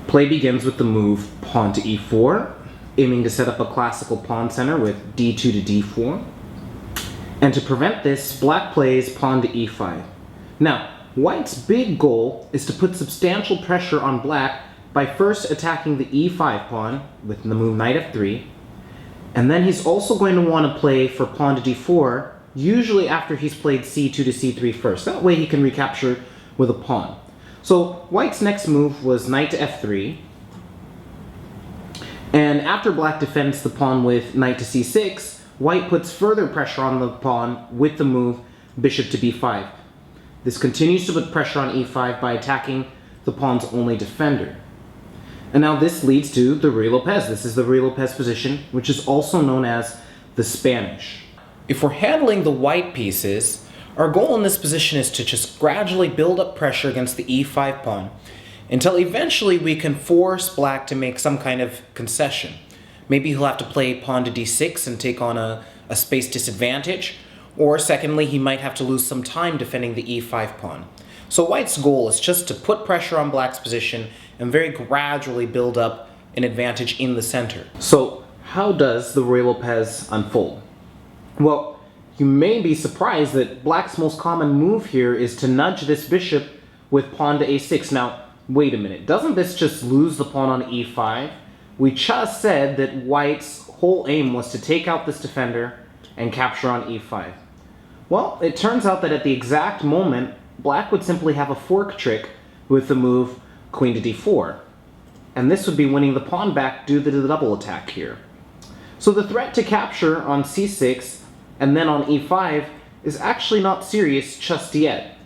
Play begins with the move pawn to e4, aiming to set up a classical pawn center with d2 to d4. And to prevent this, black plays pawn to e5. Now, white's big goal is to put substantial pressure on black by first attacking the e5 pawn with the move knight f3, and then he's also going to want to play for pawn to d4, usually after he's played c2 to c3 first. That way he can recapture with a pawn. So white's next move was knight to f3, and after black defends the pawn with knight to c6, white puts further pressure on the pawn with the move bishop to b5. This continues to put pressure on e5 by attacking the pawn's only defender. And now this leads to the 𝐲𝐸-López. This is the 𝐲𝐸-López position, which is also known as the Spanish. If we're handling the white pieces, our goal in this position is to just gradually build up pressure against the e5 pawn until eventually we can force black to make some kind of concession. Maybe he'll have to play pawn to d6 and take on a space disadvantage, or secondly, he might have to lose some time defending the e5 pawn. So white's goal is just to put pressure on black's position and very gradually build up an advantage in the center. So how does the 𝐲𝐸-López unfold? Well, you may be surprised that black's most common move here is to nudge this bishop with pawn to a6. Now, wait a minute, doesn't this just lose the pawn on e5? We just said that white's whole aim was to take out this defender and capture on e5. Well, it turns out that at the exact moment, black would simply have a fork trick with the move queen to d4. And this would be winning the pawn back due to the double attack here. So the threat to capture on c6 and then on e5 is actually not serious just yet.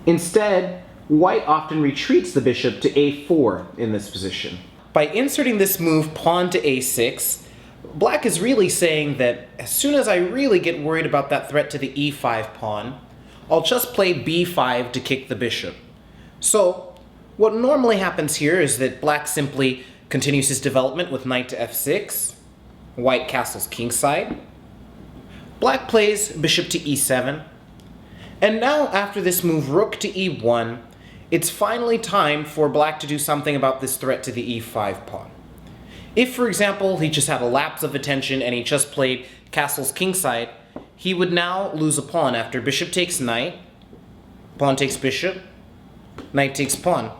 Instead, white often retreats the bishop to a4 in this position. By inserting this move pawn to a6, black is really saying that as soon as I really get worried about that threat to the e5 pawn, I'll just play b5 to kick the bishop. So what normally happens here is that black simply continues his development with knight to f6, white castles kingside, black plays bishop to e7, and now after this move rook to e1, it's finally time for black to do something about this threat to the e5 pawn. If, for example, he just had a lapse of attention and he just played castles kingside, he would now lose a pawn after bishop takes knight, pawn takes bishop, knight takes pawn.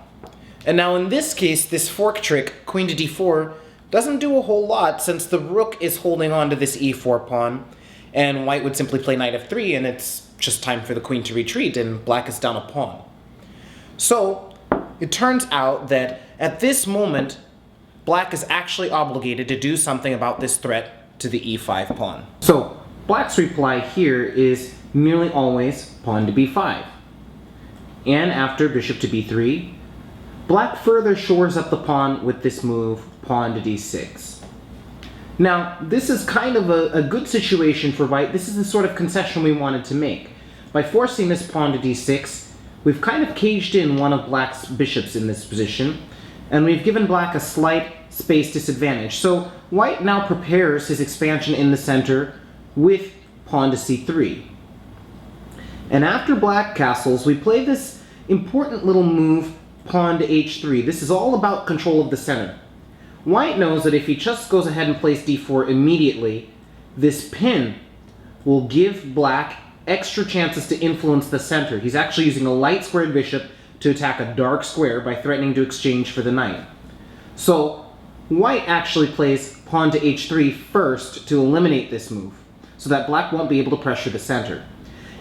And now in this case, this fork trick, queen to d4, doesn't do a whole lot since the rook is holding on to this e4 pawn, and white would simply play knight f3 and it's just time for the queen to retreat and black is down a pawn. So it turns out that at this moment, black is actually obligated to do something about this threat to the e5 pawn. So black's reply here is nearly always pawn to b5. And after bishop to b3, black further shores up the pawn with this move pawn to d6. Now, this is kind of a good situation for white. This is the sort of concession we wanted to make. By forcing this pawn to d6, we've kind of caged in one of black's bishops in this position, and we've given black a slight space disadvantage. So white now prepares his expansion in the center with pawn to c3. And after black castles, we play this important little move, pawn to h3. This is all about control of the center. White knows that if he just goes ahead and plays d4 immediately, this pin will give black extra chances to influence the center. He's actually using a light squared bishop to attack a dark square by threatening to exchange for the knight. So white actually plays pawn to h3 first to eliminate this move, so that black won't be able to pressure the center.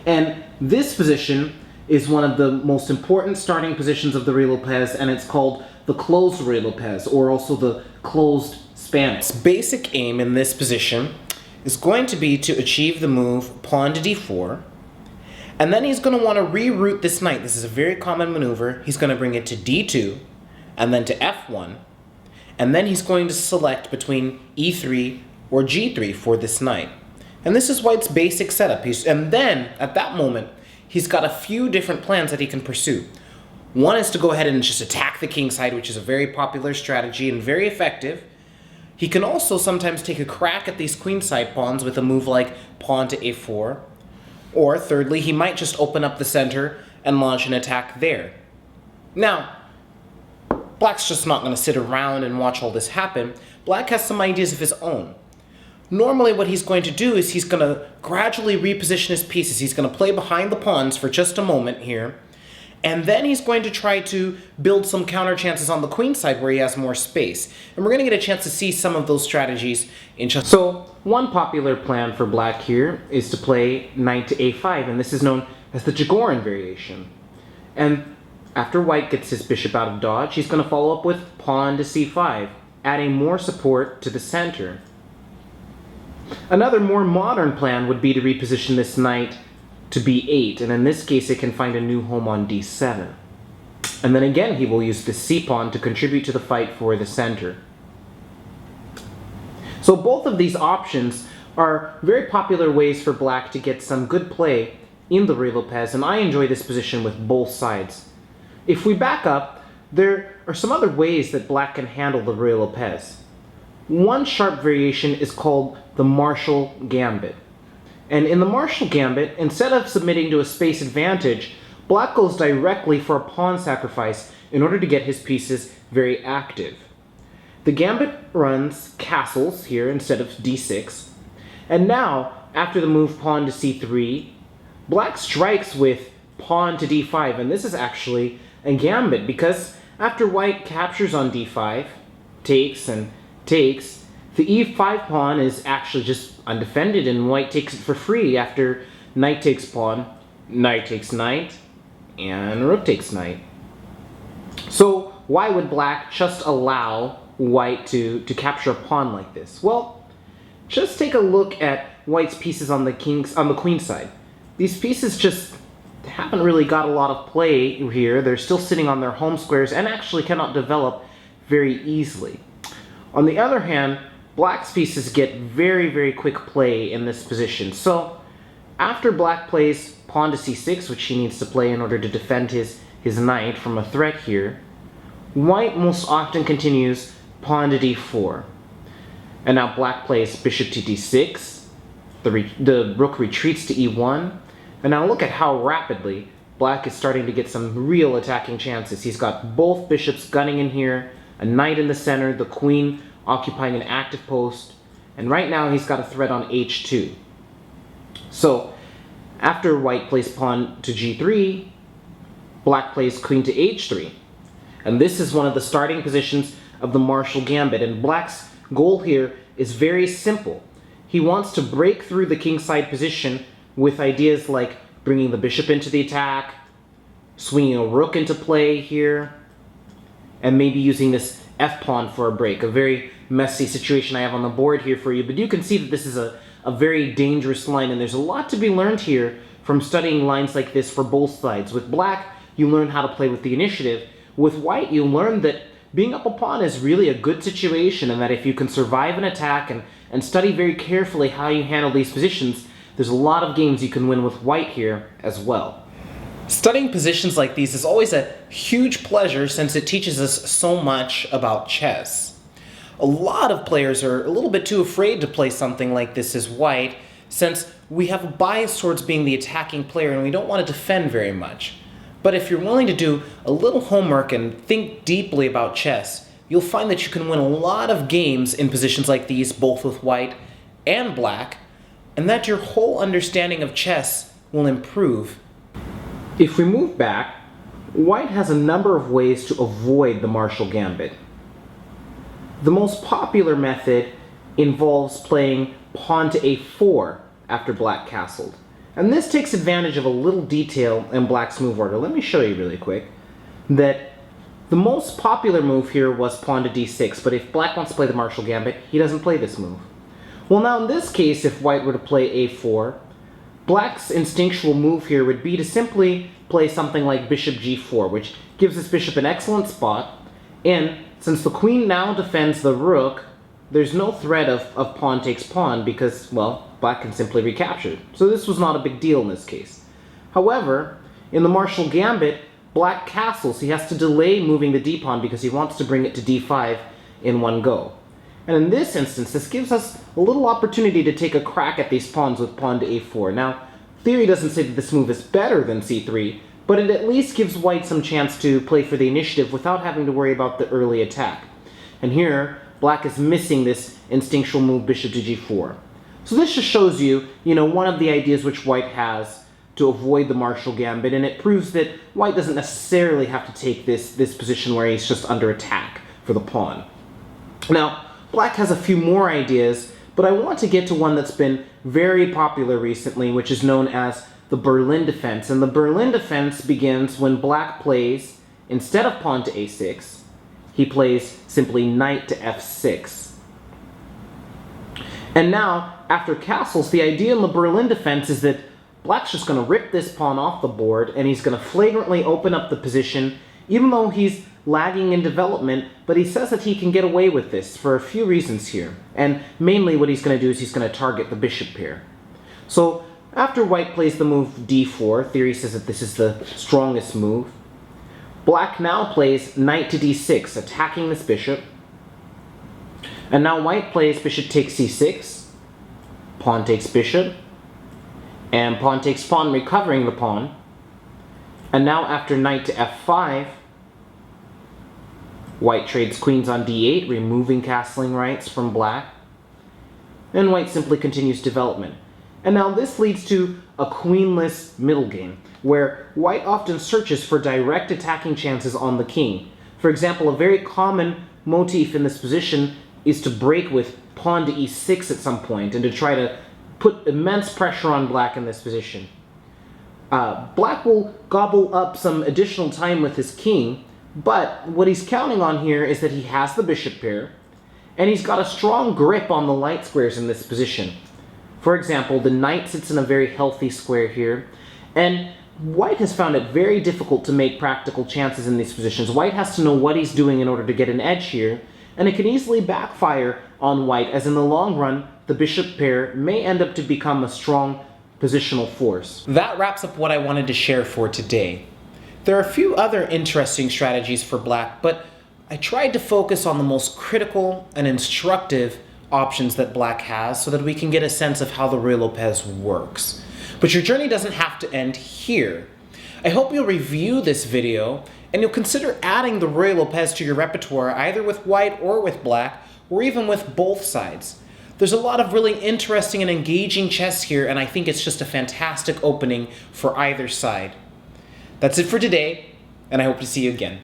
And this position is one of the most important starting positions of the 𝐲𝐸-López, and it's called the closed 𝐲𝐸-López, or also the closed Spanish. Basic aim in this position is going to be to achieve the move pawn to d4, and then he's going to want to reroute this knight. This is a very common maneuver. He's going to bring it to d2, and then to f1, and then he's going to select between e3 or g3 for this knight. And this is white's basic setup. And then, at that moment, he's got a few different plans that he can pursue. One is to go ahead and just attack the kingside, which is a very popular strategy and very effective. He can also sometimes take a crack at these queenside pawns with a move like pawn to a4. Or thirdly, he might just open up the center and launch an attack there. Now, Black's just not going to sit around and watch all this happen. Black has some ideas of his own. Normally what he's going to do is he's going to gradually reposition his pieces. He's going to play behind the pawns for just a moment here, and then he's going to try to build some counter chances on the queen side where he has more space. And we're going to get a chance to see some of those strategies in just... So one popular plan for Black here is to play knight to a5, and this is known as the Jagoran variation. And after White gets his bishop out of dodge, he's going to follow up with pawn to c5, adding more support to the center. Another more modern plan would be to reposition this knight to b8, and in this case it can find a new home on d7. And then again he will use the c-pawn to contribute to the fight for the center. So both of these options are very popular ways for Black to get some good play in the 𝐲𝐸, and I enjoy this position with both sides. If we back up, there are some other ways that Black can handle the 𝐸. One sharp variation is called the Marshall Gambit. And in the Marshall Gambit, instead of submitting to a space advantage, Black goes directly for a pawn sacrifice in order to get his pieces very active. The Gambit runs castles here instead of d6, and now, after the move pawn to c3, Black strikes with pawn to d5, and this is actually a gambit because after White captures on d5, takes and takes, the e5 pawn is actually just undefended, and White takes it for free after knight takes pawn, knight takes knight, and rook takes knight. So why would Black just allow White to capture a pawn like this? Well, just take a look at White's pieces on the queen side. These pieces just haven't really got a lot of play here. They're still sitting on their home squares and actually cannot develop very easily. On the other hand, Black's pieces get very, very quick play in this position. So after Black plays pawn to c6, which he needs to play in order to defend his knight from a threat here, White most often continues pawn to d4. And now Black plays bishop to d6, the rook retreats to e1, and now look at how rapidly Black is starting to get some real attacking chances. He's got both bishops gunning in here, a knight in the center, the queen occupying an active post, and right now he's got a threat on h2. So after White plays pawn to g3, Black plays queen to h3. And this is one of the starting positions of the Marshall Gambit, and Black's goal here is very simple. He wants to break through the kingside position with ideas like bringing the bishop into the attack, swinging a rook into play here, and maybe using this f-pawn for a break. A very messy situation I have on the board here for you, but you can see that this is a very dangerous line, and there's a lot to be learned here from studying lines like this for both sides. With Black, you learn how to play with the initiative. With White, you learn that being up a pawn is really a good situation, and that if you can survive an attack and study very carefully how you handle these positions, there's a lot of games you can win with White here as well. Studying positions like these is always a huge pleasure since it teaches us so much about chess. A lot of players are a little bit too afraid to play something like this as White, since we have a bias towards being the attacking player and we don't want to defend very much. But if you're willing to do a little homework and think deeply about chess, you'll find that you can win a lot of games in positions like these, both with White and Black, and that your whole understanding of chess will improve. If we move back, White has a number of ways to avoid the Marshall Gambit. The most popular method involves playing pawn to a4 after Black castled. And this takes advantage of a little detail in Black's move order. Let me show you really quick that the most popular move here was pawn to d6, but if Black wants to play the Marshall Gambit, he doesn't play this move. Well, now in this case, if White were to play a4, Black's instinctual move here would be to simply play something like bishop g4, which gives this bishop an excellent spot, and since the queen now defends the rook, there's no threat of pawn takes pawn because, well, Black can simply recapture. So this was not a big deal in this case. However, in the Marshall Gambit, Black castles. He has to delay moving the d-pawn because he wants to bring it to d5 in one go. And in this instance, this gives us a little opportunity to take a crack at these pawns with pawn to a4. Now, theory doesn't say that this move is better than c3, but it at least gives white some chance to play for the initiative without having to worry about the early attack. And here, black is missing this instinctual move bishop to g4. So this just shows you, one of the ideas which white has to avoid the Marshall Gambit, and it proves that white doesn't necessarily have to take this position where he's just under attack for the pawn. Now, black has a few more ideas, but I want to get to one that's been very popular recently, which is known as the Berlin defense. And the Berlin defense begins when black plays, instead of pawn to a6, he plays simply knight to f6. And now, after castles, the idea in the Berlin defense is that black's just going to rip this pawn off the board, and he's going to flagrantly open up the position, even though he's lagging in development, but he says that he can get away with this for a few reasons here. And mainly what he's going to do is he's going to target the bishop here. So after white plays the move d4, theory says that this is the strongest move. Black now plays knight to d6, attacking this bishop. And now white plays bishop takes c6, pawn takes bishop, and pawn takes pawn, recovering the pawn. And now after knight to f5, white trades queens on d8, removing castling rights from black. And white simply continues development. And now this leads to a queenless middle game, where white often searches for direct attacking chances on the king. For example, a very common motif in this position is to break with pawn to e6 at some point, and to try to put immense pressure on black in this position. Black will gobble up some additional time with his king, but what he's counting on here is that he has the bishop pair, and he's got a strong grip on the light squares in this position. For example, the knight sits in a very healthy square here, and white has found it very difficult to make practical chances in these positions. White has to know what he's doing in order to get an edge here, and it can easily backfire on white, as in the long run, the bishop pair may end up to become a strong positional force. That wraps up what I wanted to share for today. There are a few other interesting strategies for black, but I tried to focus on the most critical and instructive options that black has so that we can get a sense of how the Ruy-Lopez works. But your journey doesn't have to end here. I hope you'll review this video and you'll consider adding the Ruy-Lopez to your repertoire, either with white or with black, or even with both sides. There's a lot of really interesting and engaging chess here, and I think it's just a fantastic opening for either side. That's it for today, and I hope to see you again.